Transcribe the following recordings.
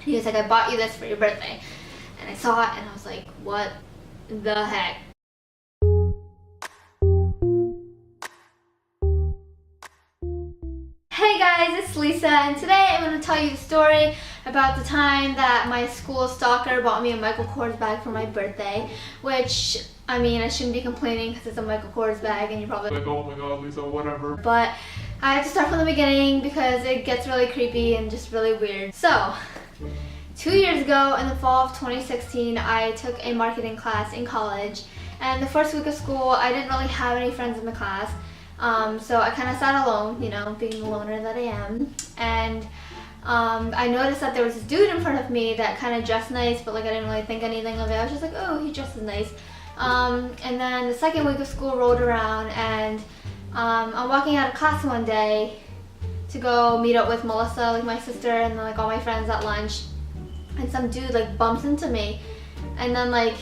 He was like, I bought you this for your birthday. And I saw it and I was like, what the heck? Hey guys, it's Lisa, and today I'm going to tell you the story about the time that my school stalker bought me a Michael Kors bag for my birthday, which, I mean, I shouldn't be complaining because it's a Michael Kors bag and you're probably like, oh my god, Lisa, whatever. But I have to start from the beginning because it gets really creepy and just really weird. So, 2 years ago in the fall of 2016, I took a marketing class in college, and the first week of school, I didn't really have any friends in the class. So I kind of sat alone, you know, being the loner that I am, and I noticed that there was this dude in front of me that kind of dressed nice, but like I didn't really think anything of it. I was just like, oh, he dresses nice. And then the second week of school rolled around, and I'm walking out of class one day to go meet up with Melissa, like my sister, and then like all my friends at lunch, and some dude like bumps into me, and then like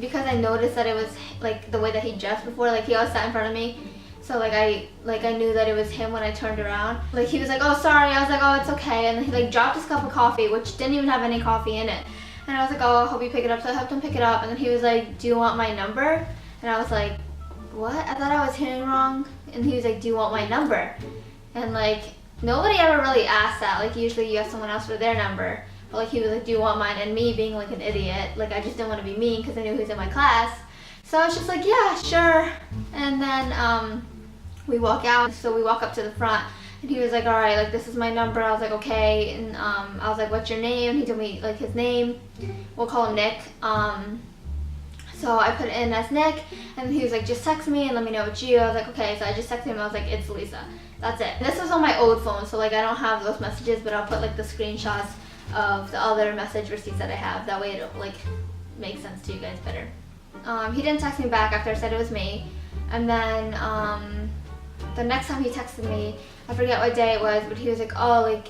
because I noticed that it was like the way that he dressed before, like he always sat in front of me. So like I knew that it was him when I turned around. Like he was like, oh sorry, I was like, oh it's okay, and then he like dropped his cup of coffee, which didn't even have any coffee in it. And I was like, oh, I hope you pick it up, so I helped him pick it up, and then he was like, do you want my number? And I was like, what? I thought I was hearing wrong. And he was like, do you want my number? And like, nobody ever really asked that. Like usually you ask someone else for their number. But like he was like, do you want mine? And me being like an idiot, like I just didn't want to be mean because I knew he was in my class. So I was just like, yeah, sure. And then we walk out, so we walk up to the front, and he was like, all right, like this is my number. I was like, okay. And I was like, what's your name? And he told me like his name. We'll call him Nick. So I put it in as Nick, and he was like, just text me and let me know it's you. I was like, okay. So I just texted him. I was like, it's Lisa. That's it. This was on my old phone, so like I don't have those messages, but I'll put like the screenshots of the other message receipts that I have. That way it'll like make sense to you guys better. He didn't text me back after I said it was me, and then the next time he texted me, I forget what day it was, but he was like, oh, like,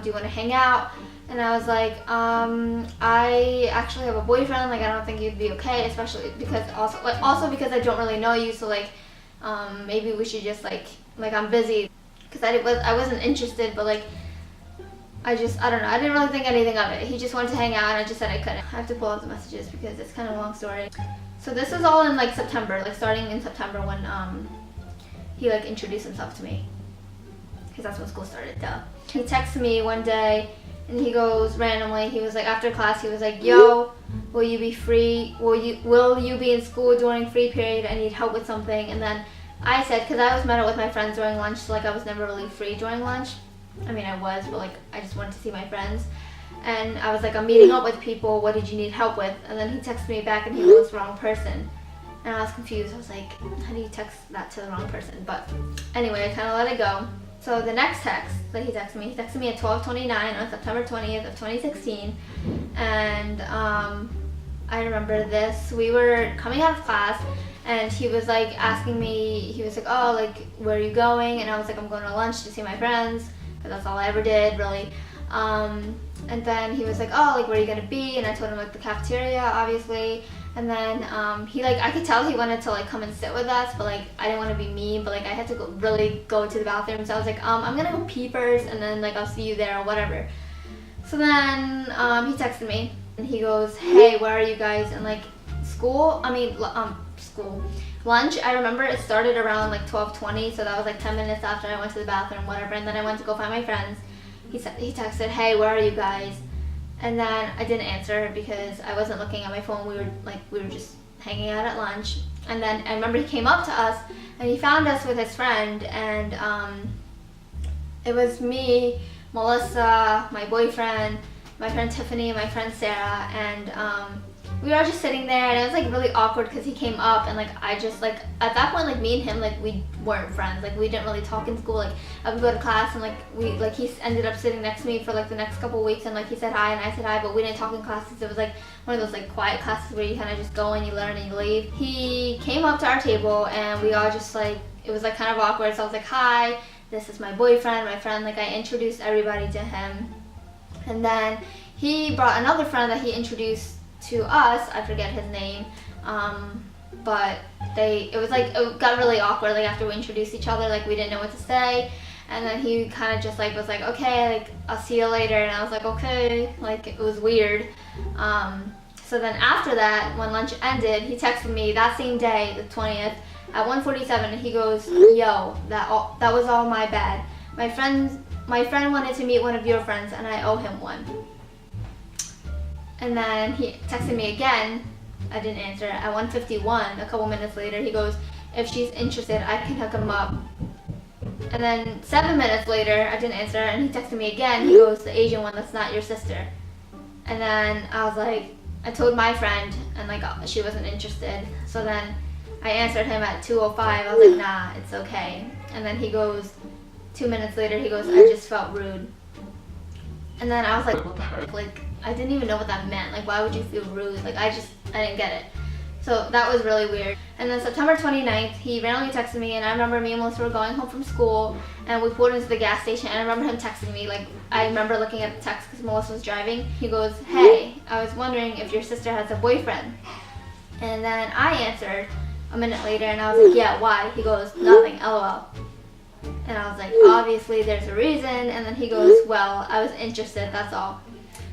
do you want to hang out? And I was like, I actually have a boyfriend, like, I don't think you'd be okay, especially because also because I don't really know you, so like, maybe we should just like I'm busy, because I wasn't interested, but like, I don't know, I didn't really think anything of it. He just wanted to hang out, and I just said I couldn't. I have to pull out the messages because it's kind of a long story. So this is all in like September, like starting in September when he like introduced himself to me, because that's when school started, duh. He texted me one day, and he goes randomly, he was like, after class, he was like, yo, will you be free, will you be in school during free period? I need help with something. And then I said, because I was met up with my friends during lunch, so like I was never really free during lunch. I mean, I was, but like I just wanted to see my friends. And I was like, I'm meeting up with people, what did you need help with? And then he texted me back, and he was the wrong person. And I was confused. I was like, how do you text that to the wrong person? But anyway, I kind of let it go. So the next text that he texted me at 12:29 on September 20th of 2016. And I remember this. We were coming out of class, and he was like asking me, he was like, oh, like, where are you going? And I was like, I'm going to lunch to see my friends, because that's all I ever did, really. And then he was like, oh, like, where are you gonna be? And I told him like the cafeteria, obviously. And then he like, I could tell he wanted to like come and sit with us, but like I didn't want to be mean, but like I had to really go to the bathroom, so I was like, I'm gonna go pee first, and then like I'll see you there or whatever. So then he texted me, and he goes, hey, where are you guys? And like lunch, I remember it started around like 12:20, so that was like 10 minutes after I went to the bathroom, whatever. And then I went to go find my friends. He texted, hey, where are you guys? And then I didn't answer because I wasn't looking at my phone. We were just hanging out at lunch. And then I remember he came up to us, and he found us with his friend, and it was me, Melissa, my boyfriend, my friend Tiffany, and my friend Sarah, and we were all just sitting there, and it was like really awkward because he came up, and like I just like at that point, like me and him, like we weren't friends, like we didn't really talk in school. Like I would go to class, and like he ended up sitting next to me for like the next couple of weeks, and like he said hi and I said hi, but we didn't talk in classes. It was like one of those like quiet classes where you kind of just go and you learn and you leave. He came up to our table, and we all just like, it was like kind of awkward, so I was like, hi, this is my boyfriend, my friend. Like I introduced everybody to him, and then he brought another friend that he introduced to us. I forget his name, but it got really awkward, like after we introduced each other, like we didn't know what to say. And then he kind of just like was like, okay, like I'll see you later. And I was like, okay, like it was weird. So then after that, when lunch ended, he texted me that same day, the 20th, at 1:47, and he goes, yo, that was all my bad. My friend wanted to meet one of your friends, and I owe him one. And then he texted me again. I didn't answer. At 1:51, a couple minutes later, he goes, if she's interested, I can hook him up. And then 7 minutes later, I didn't answer, and he texted me again. He goes, the Asian one that's not your sister. And then I was like, I told my friend, and like she wasn't interested. So then I answered him at 2:05. I was like, nah, it's okay. And then he goes, 2 minutes later, he goes, I just felt rude. And then I was like, what the heck? Like, I didn't even know what that meant. Like, why would you feel rude? Like, I didn't get it. So that was really weird. And then September 29th, he randomly texted me, and I remember me and Melissa were going home from school, and we pulled into the gas station, and I remember him texting me. Like, I remember looking at the text because Melissa was driving. He goes, hey, I was wondering if your sister has a boyfriend. And then I answered a minute later, and I was like, yeah, why? He goes, nothing, LOL. And I was like, obviously there's a reason. And then he goes, well, I was interested, that's all.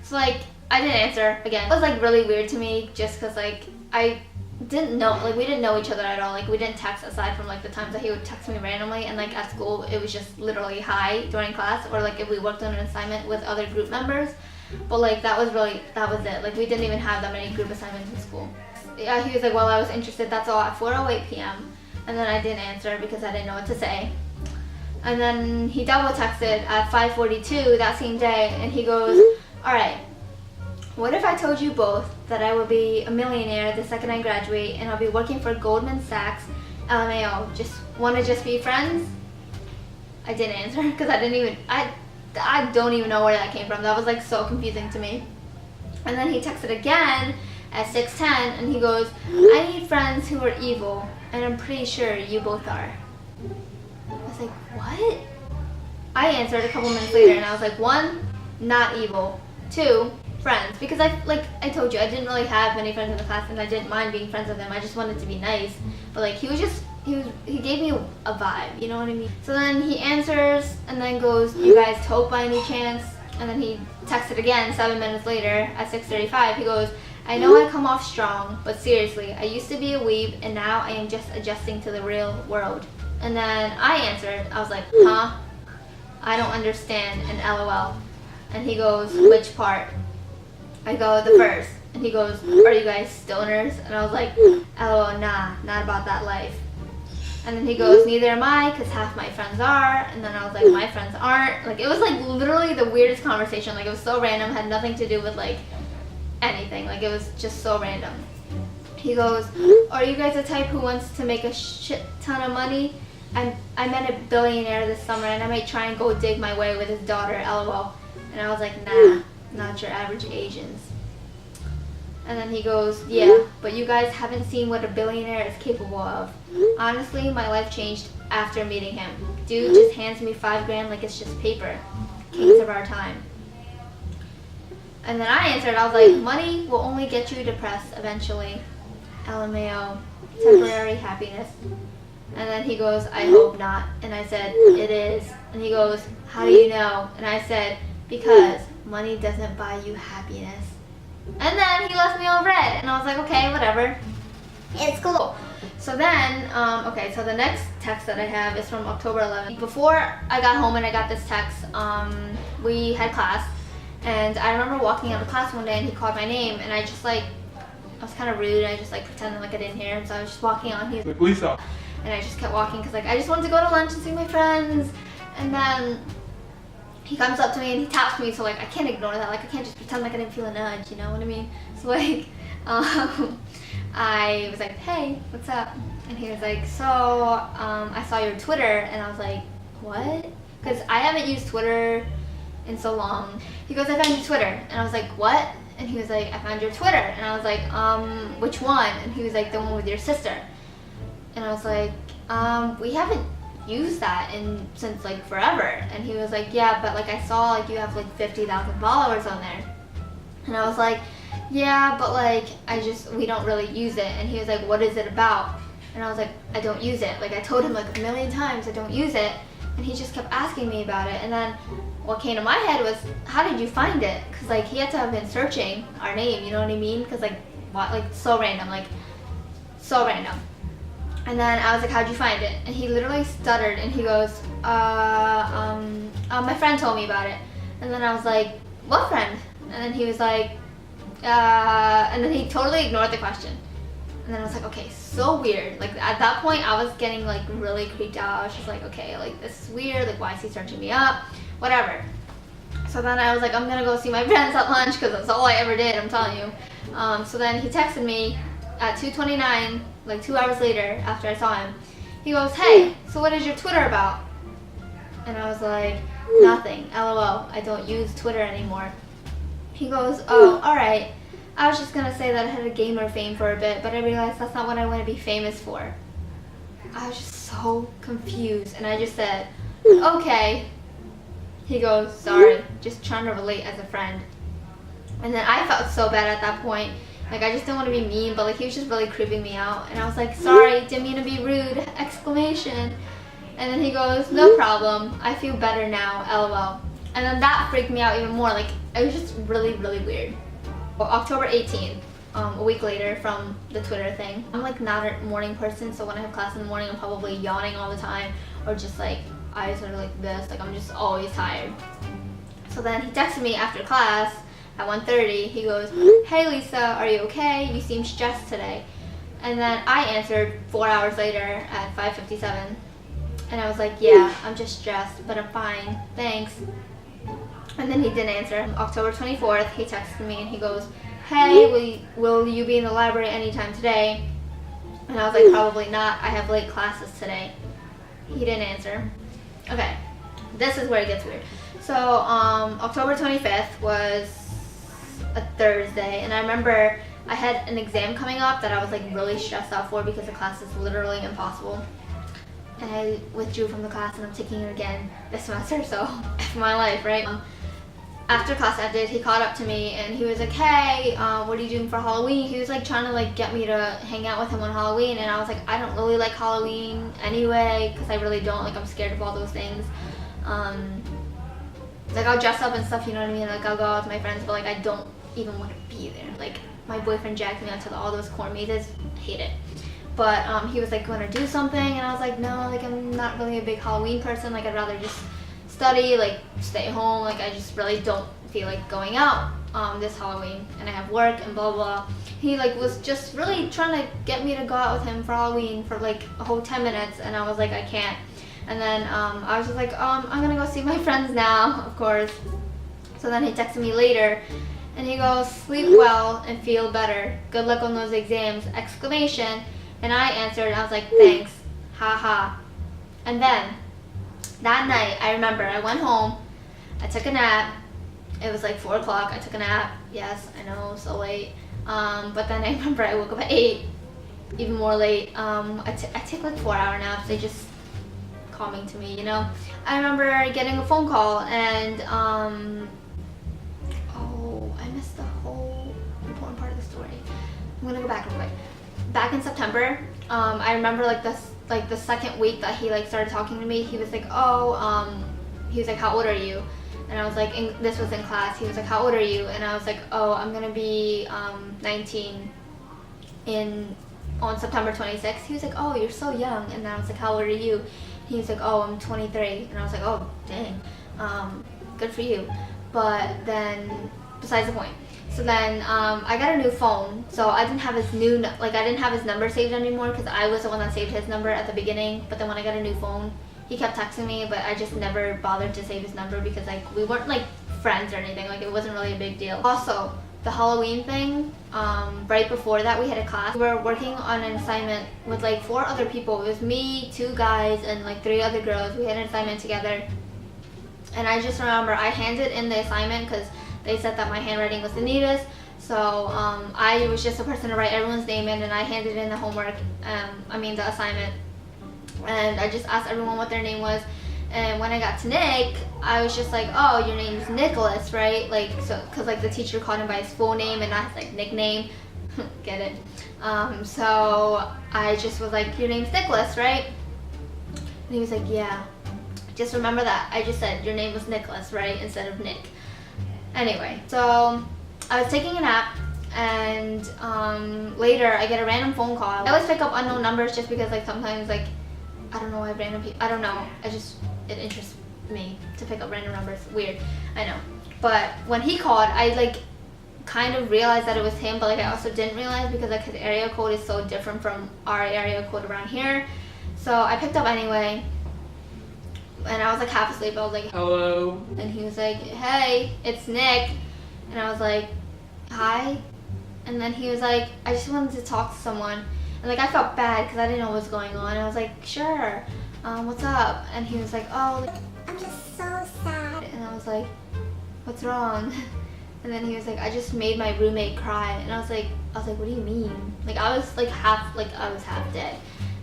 So like, I didn't answer again. It was like really weird to me just because like, I didn't know, like we didn't know each other at all. Like we didn't text aside from like the times that he would text me randomly, and like at school it was just literally hi during class, or like if we worked on an assignment with other group members. But like that was it. Like we didn't even have that many group assignments in school. Yeah, he was like, well, I was interested, that's all, at 4:08 p.m. And then I didn't answer because I didn't know what to say. And then he double texted at 5:42 that same day, and he goes, all right, what if I told you both that I will be a millionaire the second I graduate, and I'll be working for Goldman Sachs, LMAO, want to just be friends? I didn't answer because I don't even know where that came from. That was like so confusing to me. And then he texted again at 6:10, and he goes, I need friends who are evil, and I'm pretty sure you both are. I was like, what? I answered a couple minutes later, and I was like, 1, not evil, 2, friends, because I told you, I didn't really have many friends in the class, and I didn't mind being friends with him. I just wanted to be nice, but like he gave me a vibe, you know what I mean? So then he answers and then goes, you guys tote by any chance? And then he texted again 7 minutes later at 6:35. He goes, I know I come off strong, but seriously, I used to be a weeb, and now I am just adjusting to the real world. And then I answered, I was like, huh? I don't understand, and LOL. And he goes, which part? I go, the first. And he goes, are you guys stoners? And I was like, LOL, nah, not about that life. And then he goes, neither am I, because half my friends are. And then I was like, my friends aren't. Like, it was like literally the weirdest conversation. Like, it was so random, had nothing to do with like anything. Like, it was just so random. He goes, are you guys the type who wants to make a shit ton of money? I met a billionaire this summer, and I might try and go dig my way with his daughter, LOL. And I was like, nah, not your average Asians. And then he goes, yeah, but you guys haven't seen what a billionaire is capable of. Honestly, my life changed after meeting him. Dude just hands me $5 like it's just paper. Kings of our time. And then I answered, I was like, money will only get you depressed eventually. LMAO, temporary happiness. And then he goes, I hope not. And I said, it is. And he goes, how do you know? And I said, because money doesn't buy you happiness. And then he left me on red. And I was like, okay, whatever. It's cool. So then, okay, so the next text that I have is from October 11th. Before I got home and I got this text, we had class. And I remember walking out of class one day, and he called my name. And I just like, I was kind of rude. I just like pretended like I didn't hear him. So I was just walking on. He's like, Lisa. And I just kept walking because like I just wanted to go to lunch and see my friends. And then he comes up to me and he taps me, so like I can't ignore that. Like I can't just pretend like I didn't feel a nudge, you know what I mean? So like I was like, hey, what's up? And he was like, so I saw your Twitter. And I was like, what? Because I haven't used Twitter in so long. He goes, I found your Twitter. And I was like, what? And he was like, I found your Twitter. And I was like, which one? And he was like, the one with your sister. And I was like, we haven't used that since like forever. And he was like, yeah, but like I saw like you have like 50,000 followers on there. And I was like, yeah, but like we don't really use it. And he was like, what is it about? And I was like, I don't use it. Like I told him like a million times I don't use it. and he just kept asking me about it. And then what came to my head was, how did you find it? Because like he had to have been searching our name, you know what I mean? Because like what, like so random, like so random. And then I was like, how'd you find it? And he literally stuttered and he goes, my friend told me about it. And then I was like, what friend? And then he was like, and then he totally ignored the question. And then I was like, okay, so weird. Like at that point I was getting like really creeped out. I was just like, okay, like this is weird. Like why is he searching me up? Whatever. So then I was like, I'm gonna go see my friends at lunch because that's all I ever did, I'm telling you. So then he texted me at 2:29, like 2 hours later after I saw him. He goes, hey, so what is your Twitter about? And I was like, nothing, LOL, I don't use Twitter anymore. He goes, oh, alright. I was just gonna say that I had a gamer fame for a bit, but I realized that's not what I want to be famous for. I was just so confused, and I just said, okay. He goes, sorry, just trying to relate as a friend. And then I felt so bad at that point. Like I just didn't want to be mean, but like he was just really creeping me out. And I was like, sorry, didn't mean to be rude, exclamation. And then he goes, no problem, I feel better now, LOL. And then that freaked me out even more. Like it was just really, really weird. Well, October 18th, a week later from the Twitter thing. I'm like not a morning person, so when I have class in the morning, I'm probably yawning all the time, or just like eyes are like this, like I'm just always tired. So then he texted me after class at 1:30. He goes, hey Lisa, are you okay? You seem stressed today. And then I answered 4 hours later at 5:57. And I was like, yeah, I'm just stressed, but I'm fine, thanks. And then he didn't answer. October 24th, he texted me and he goes, hey, will you be in the library anytime today? And I was like, probably not, I have late classes today. He didn't answer. Okay, this is where it gets weird. So October 25th was a Thursday, and I remember I had an exam coming up that I was like really stressed out for because the class is literally impossible. And I withdrew from the class and I'm taking it again this semester, so F my life, right? After class ended, he called up to me and he was like, hey, what are you doing for Halloween? He was like trying to like get me to hang out with him on Halloween, and I was like, I don't really like Halloween anyway, because I really don't, like I'm scared of all those things. Like I'll dress up and stuff, you know what I mean? Like I'll go out with my friends, but like I don't even want to be there. Like my boyfriend dragged me out to all those corn mazes, hate it. But he was like, going to do something, and I was like, no, like I'm not really a big Halloween person, like I'd rather just study, like stay home, like I just really don't feel like going out this Halloween, and I have work and blah blah. He like was just really trying to get me to go out with him for Halloween for like a whole 10 minutes, and I was like, I can't. And then I was just like, I'm gonna go see my friends now, of course. So then he texted me later and he goes, sleep well and feel better, good luck on those exams, exclamation. And I answered and I was like, thanks, haha. And then that night, I remember I went home, I took a nap. It was like 4 o'clock, I took a nap. Yes, I know, so late. But then I remember I woke up at 8, even more late. I take like 4-hour naps, they just calming to me, you know. I remember getting a phone call and oh, I missed the whole important part of the story. I'm gonna go back real quick. Back in September, I remember like the second week that he like started talking to me, he was like, oh, he was like, how old are you? And I was like, this was in class, he was like, how old are you? And I was like, oh, I'm gonna be 19 on September 26th. He was like, oh, you're so young. And I was like, how old are you? He was like, oh, I'm 23. And I was like, oh, dang, good for you. But then, besides the point. So then I got a new phone, so I didn't have his I didn't have his number saved anymore because I was the one that saved his number at the beginning. But then when I got a new phone, he kept texting me, but I just never bothered to save his number because like we weren't like friends or anything. Like it wasn't really a big deal. Also, the Halloween thing, right before that we had a class. We were working on an assignment with like 4 other people. It was me, 2 guys, and like 3 other girls. We had an assignment together. And I just remember I handed in the assignment because they said that my handwriting was the neatest. So I was just a person to write everyone's name in, and I handed in the homework, the assignment. And I just asked everyone what their name was. And when I got to Nick, I was just like, oh, your name's Nicholas, right? Like, so, cause like the teacher called him by his full name and not his like nickname. Get it? So I just was like, your name's Nicholas, right? And he was like, yeah. Just remember that I just said your name was Nicholas, right, instead of Nick. Anyway, so I was taking a nap, and later I get a random phone call. I always pick up unknown numbers just because like sometimes like I don't know why random people, I don't know, it interests me to pick up random numbers. Weird, I know. But when he called, I like kind of realized that it was him, but like I also didn't realize because like his area code is so different from our area code around here. So I picked up anyway, and I was like half asleep. I was like, hello, and he was like, hey, it's Nick, and I was like, hi, and then he was like, I just wanted to talk to someone, and like I felt bad because I didn't know what was going on. I was like, sure, what's up? And he was like, oh, I'm just so sad, and I was like, what's wrong? And then he was like, I just made my roommate cry, and I was like, what do you mean? Like I was half dead.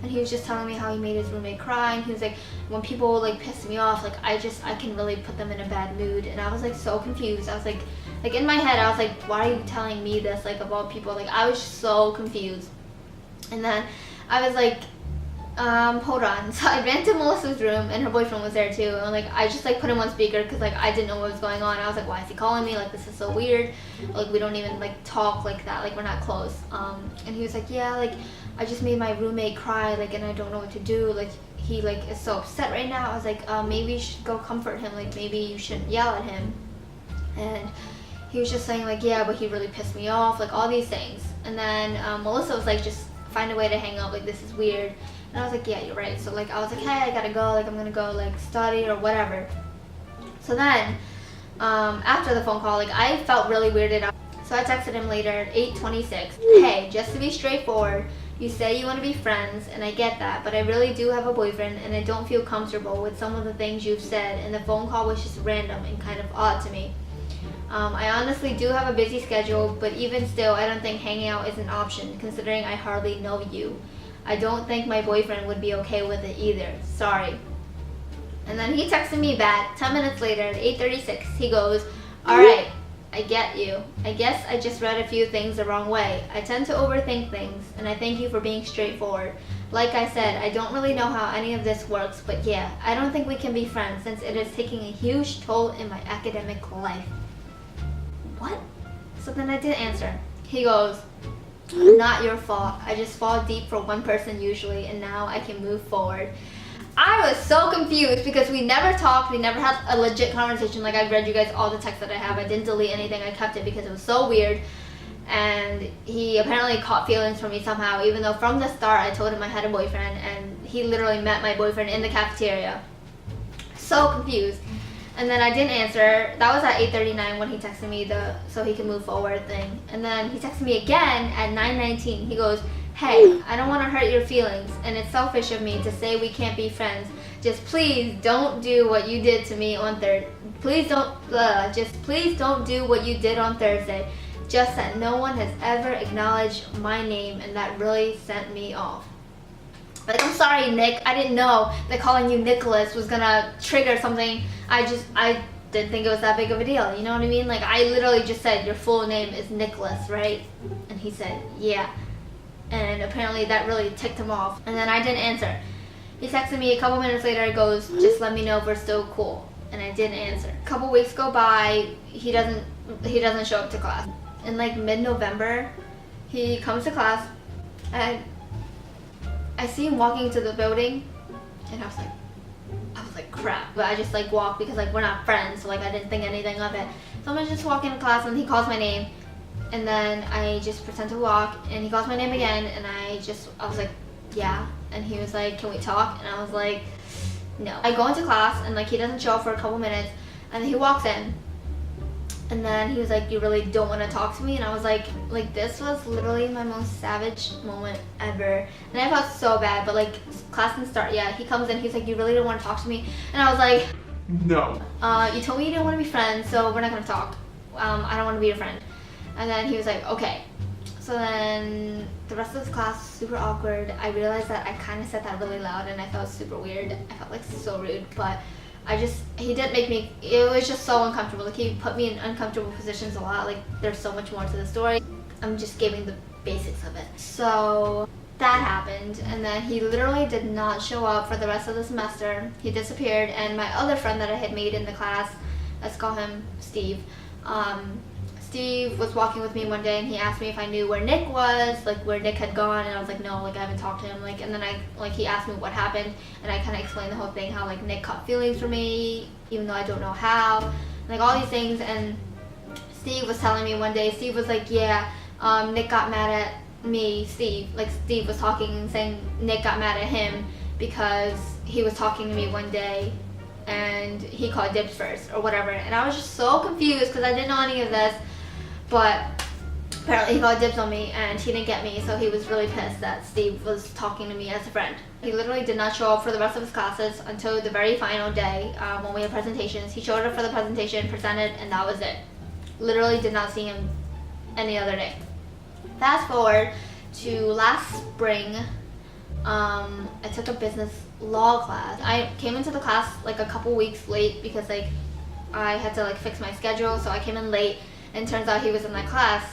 And he was just telling me how he made his roommate cry, and he was like, when people like piss me off, like I can really put them in a bad mood. And I was like so confused. I was like in my head, I was like, why are you telling me this, like of all people? Like I was so confused. And then I was like, hold on. So I ran to Melissa's room, and her boyfriend was there too, and like I just like put him on speaker because like I didn't know what was going on. I was like, why is he calling me? Like this is so weird. Like we don't even like talk like that, like we're not close. And he was like, yeah, like I just made my roommate cry, like, and I don't know what to do. Like he like is so upset right now. I was like, maybe you should go comfort him. Like maybe you shouldn't yell at him. And he was just saying like, yeah, but he really pissed me off, like all these things. And then Melissa was like, just find a way to hang up. Like this is weird. And I was like, yeah, you're right. So like I was like, hey, I gotta go, like I'm gonna go like study or whatever. So then after the phone call, like I felt really weirded out. So I texted him later at 8:26. Hey, just to be straightforward, you say you want to be friends, and I get that, but I really do have a boyfriend, and I don't feel comfortable with some of the things you've said, and the phone call was just random and kind of odd to me. I honestly do have a busy schedule, but even still, I don't think hanging out is an option, considering I hardly know you. I don't think my boyfriend would be okay with it either. Sorry. And then he texted me back 10 minutes later at 8:36. He goes, alright, I get you. I guess I just read a few things the wrong way. I tend to overthink things, and I thank you for being straightforward. Like I said, I don't really know how any of this works, but yeah, I don't think we can be friends since it is taking a huge toll in my academic life. What? So then I did answer. He goes, not your fault. I just fall deep for one person usually, and now I can move forward. I was so confused because we never talked, we never had a legit conversation. Like I read you guys all the texts that I have. I didn't delete anything, I kept it because it was so weird. And he apparently caught feelings for me somehow, even though from the start I told him I had a boyfriend, and he literally met my boyfriend in the cafeteria. So confused. And then I didn't answer. That was at 8:39 when he texted me the so he can move forward thing. And then he texted me again at 9:19. He goes, hey, I don't want to hurt your feelings, and it's selfish of me to say we can't be friends. Just please don't do what you did to me on please don't do what you did on Thursday. Just that no one has ever acknowledged my name, and that really sent me off. Like, I'm sorry, Nick. I didn't know that calling you Nicholas was gonna trigger something. I didn't think it was that big of a deal. You know what I mean? Like, I literally just said, your full name is Nicholas, right? And he said, yeah. And apparently that really ticked him off. And then I didn't answer. He texted me a couple minutes later. He goes, just let me know if we're still cool. And I didn't answer. A couple weeks go by. He doesn't show up to class. In like mid-November, he comes to class, and I see him walking into the building, and I was like, crap. But I just like walked because like we're not friends, so like I didn't think anything of it. So I'm just walking to class, and he calls my name, and then I just pretend to walk, and he calls my name again, and I was like, yeah. And he was like, can we talk? And I was like, no. I go into class, and like he doesn't show up for a couple minutes, and then he walks in. And then he was like, you really don't want to talk to me? And I was like this was literally my most savage moment ever. And I felt so bad, but like class didn't start yet. He comes in, he's like, you really don't want to talk to me? And I was like, no. You told me you didn't want to be friends, so we're not going to talk. I don't want to be your friend. And then he was like, okay. So then the rest of this class was super awkward. I realized that I kind of said that really loud, and I felt super weird. I felt like so rude, but he didn't make me, it was just so uncomfortable. Like he put me in uncomfortable positions a lot. Like there's so much more to the story. I'm just giving the basics of it. So that happened, and then he literally did not show up for the rest of the semester. He disappeared, and my other friend that I had made in the class, let's call him Steve, Steve was walking with me one day and he asked me if I knew where Nick was, like where Nick had gone, and I was like, no, like I haven't talked to him, like, and then he asked me what happened, and I kind of explained the whole thing, how like Nick caught feelings for me even though I don't know how, like all these things. And Steve was telling me one day, Steve was like, yeah, Nick got mad at me, Steve was talking and saying Nick got mad at him because he was talking to me one day and he called dibs first or whatever, and I was just so confused because I didn't know any of this, but apparently he called dibs on me and he didn't get me, so he was really pissed that Steve was talking to me as a friend. He literally did not show up for the rest of his classes until the very final day when we had presentations. He showed up for the presentation, presented, and that was it. Literally did not see him any other day. Fast forward to last spring, I took a business law class. I came into the class like a couple weeks late because like I had to like fix my schedule, so I came in late, and turns out he was in that class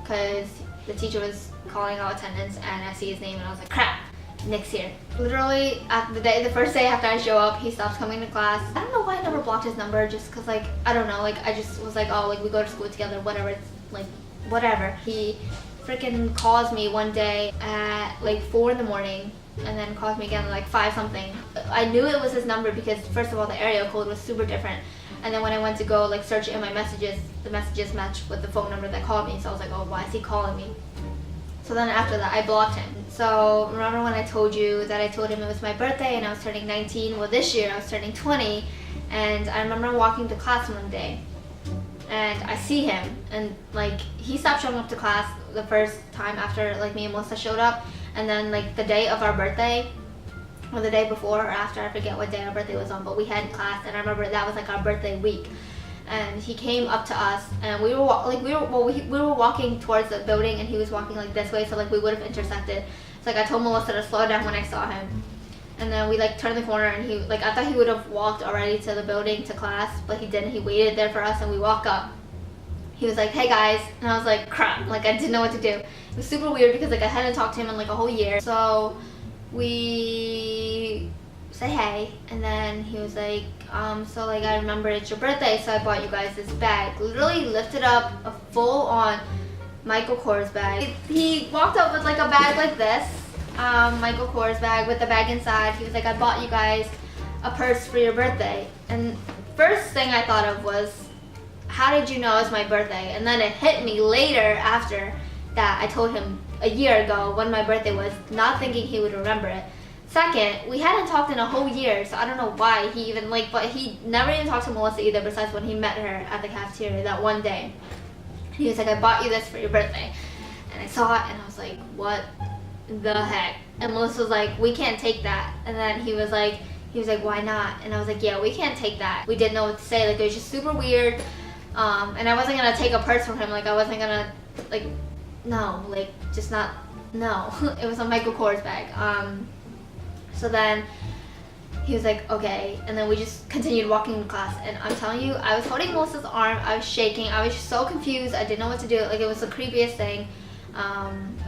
because the teacher was calling out attendance, and I see his name and I was like, crap, Nick's here. Literally the first day after I show up, he stops coming to class. I don't know why I never blocked his number, just because like I don't know, like I just was like, oh, like we go to school together, whatever, it's like whatever. He freaking calls me one day at like 4 in the morning and then calls me again at like 5 something. I knew it was his number because first of all the area code was super different, and then when I went to go like search in my messages, the messages matched with the phone number that called me, so I was like, oh, why is he calling me? So then after that I blocked him. So remember when I told you that I told him it was my birthday and I was turning 19? Well, this year I was turning 20, and I remember walking to class one day and I see him, and like he stopped showing up to class the first time after like me and Melissa showed up, and then like the day of our birthday, or the day before or after, I forget what day our birthday was on, but we had class, and I remember that was like our birthday week, and he came up to us, and we were walking towards the building, and he was walking like this way, so like we would have intersected. So like I told Melissa to slow down when I saw him, and then we like turned the corner, and he like I thought he would have walked already to the building to class, but he didn't. He waited there for us, and we walk up. He was like, hey guys, and I was like, crap, like I didn't know what to do. It was super weird because like I hadn't talked to him in like a whole year. So we say hey, and then he was like, so like I remember it's your birthday, so I bought you guys this bag. Literally lifted up a full on Michael Kors bag. He walked up with like a bag like this, Michael Kors bag with the bag inside. He was like, I bought you guys a purse for your birthday. And first thing I thought of was, how did you know it's my birthday? And then it hit me later after that I told him a year ago when my birthday was, not thinking he would remember it. Second, we hadn't talked in a whole year, so I don't know why he even like, but he never even talked to Melissa either, besides when he met her at the cafeteria that one day. He was like, I bought you this for your birthday. And I saw it and I was like, what the heck? And Melissa was like, we can't take that. And then he was like, why not? And I was like, yeah, we can't take that. We didn't know what to say, like it was just super weird. And I wasn't gonna take a purse from him, like I wasn't gonna, like, no, like, just not, no. It was a Michael Kors bag. So then he was like, okay, and then we just continued walking in class, and I'm telling you, I was holding Melissa's arm, I was shaking, I was so confused, I didn't know what to do, like it was the creepiest thing.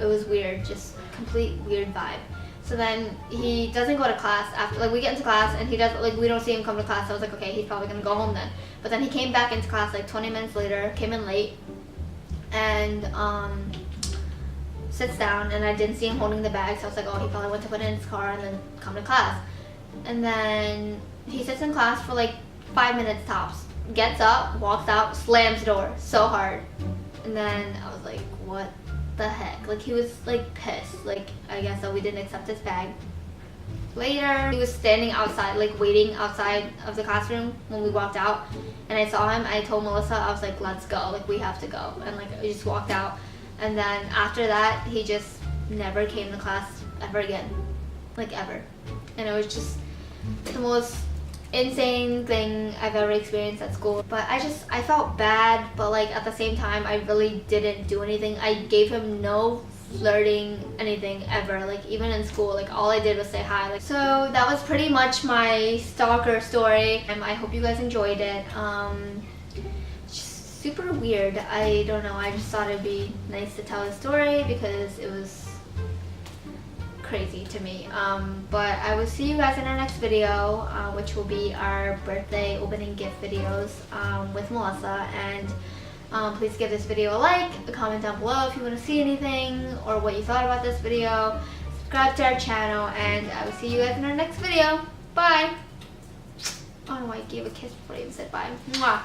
It was weird, just complete weird vibe. So then he doesn't go to class after, like we get into class and he doesn't, like we don't see him come to class, so I was like, okay, he's probably gonna go home then. But then he came back into class like 20 minutes later, came in late, and sits down, and I didn't see him holding the bag, so I was like, oh, he probably went to put it in his car and then come to class. And then he sits in class for like 5 minutes tops, gets up, walks out, slams the door so hard. And then I was like, what the heck? Like he was like pissed, like I guess that we didn't accept his bag. Later, he was standing outside, like waiting outside of the classroom when we walked out, and I saw him. I told Melissa, I was like, let's go, like we have to go, and like we just walked out. And then after that, he just never came to class ever again, like ever. And it was just the most insane thing I've ever experienced at school. But I felt bad, but like at the same time, I really didn't do anything. I gave him no flirting, anything ever, like even in school, like all I did was say hi. Like, so that was pretty much my stalker story, and I hope you guys enjoyed it. Just super weird. I don't know, I just thought it'd be nice to tell a story because it was crazy to me. But I will see you guys in our next video, which will be our birthday opening gift videos with Melissa. And please give this video a like, a comment down below if you want to see anything or what you thought about this video. Subscribe to our channel, and I will see you guys in our next video. Bye! Oh no, I gave a kiss before I even said bye. Mwah!